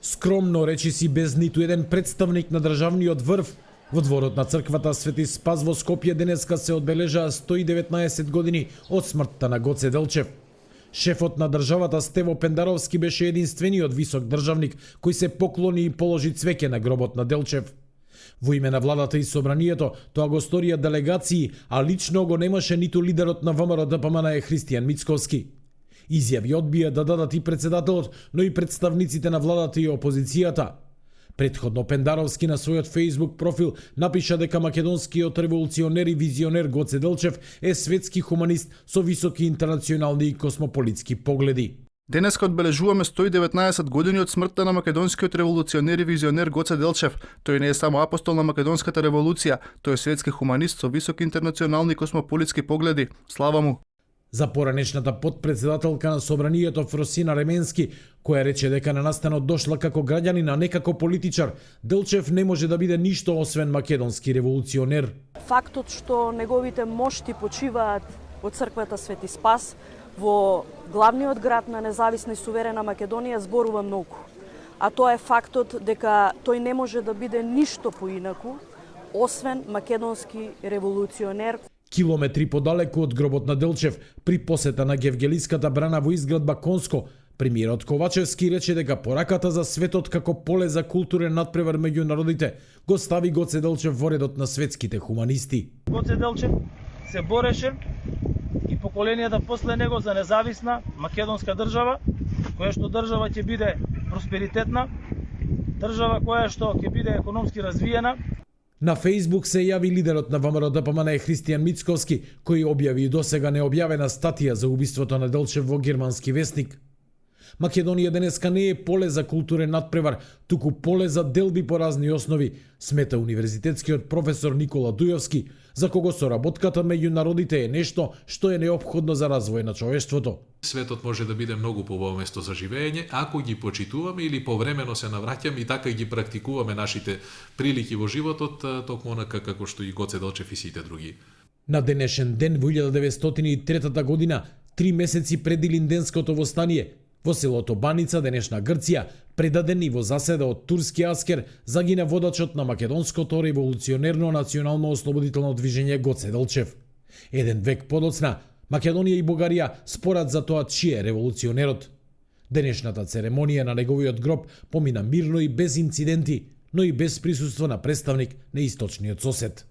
Скромно, речиси без ниту еден представник на државниот врв, во дворот на црквата Свети Спас во Скопје денеска се одбележаа 119 години од смртта на Гоце Делчев. Шефот на државата Стево Пендаровски беше единствениот висок државник кој се поклони и положи цвеќе на гробот на Делчев. Во име на владата и собранието, тоа го сторија делегации, а лично го немаше ниту лидерот на ВМРО ДПМН Христијан Мицковски. Изјави одбија да дадат и председателот, но и представниците на владата и опозицијата. Претходно Пендаровски на својот Facebook профил напиша дека македонскиот револуционер и визионер Гоце Делчев е светски хуманист со високи интернационални и космополитски погледи. Денеска одбележуваме 119 години од смртта на македонскиот револуционер и визионер Гоце Делчев. Тој не е само апостол на македонската револуција, тој е светски хуманист со високи интернационални и космополитски погледи. Слава му! За поранешната подпредседателка на собранието Фросина Ременски, која рече дека на настанот дошла како граѓанин, а не како политичар, Делчев не може да биде ништо освен македонски револуционер. Фактот што неговите мошти почиваат во црквата Свети Спас во главниот град на независна и суверена Македонија зборува многу. А тоа е фактот дека тој не може да биде ништо поинаку освен македонски револуционер. Километри подалеку од гробот на Делчев, при посета на Гевгелиската брана во изградба Конско, премиерот Ковачевски рече дека пораката за светот како поле за културен надпревар меѓу народите го стави Гоце Делчев во редот на светските хуманисти. Гоце Делчев се бореше и поколенијата после него за независна македонска држава, која што држава ќе биде просперитетна, држава која што ќе биде економски развиена. На Facebook се јави лидерот на ВМРО ДПМН Христијан Мицковски, кој објави и досега необјавена статија за убиството на Делчев во германски весник. Македонија денеска не е поле за културен надпревар, туку поле за делби по разни основи, смета универзитетскиот професор Никола Дујовски, за кого соработката меѓу народите е нешто што е неопходно за развој на човештвото. Светот може да биде многу побаво место за живење ако ги почитуваме или повремено се навраќаме и така ги практикуваме нашите прилики во животот, токму онака како што и Гоце Делчев и сите други. На денешен ден во 1903 година, 3 месеци пред Илинденското востание, во селото Баница, денешна Грција, предаден и во заседа од турски аскер, загина водачот на македонското револуционерно национално ослободително движење Гоце Делчев. Еден век подоцна, Македонија и Бугарија спорат за тоа чиј е револуционерот. Денешната церемонија на неговиот гроб помина мирно и без инциденти, но и без присуство на представник на источниот сосед.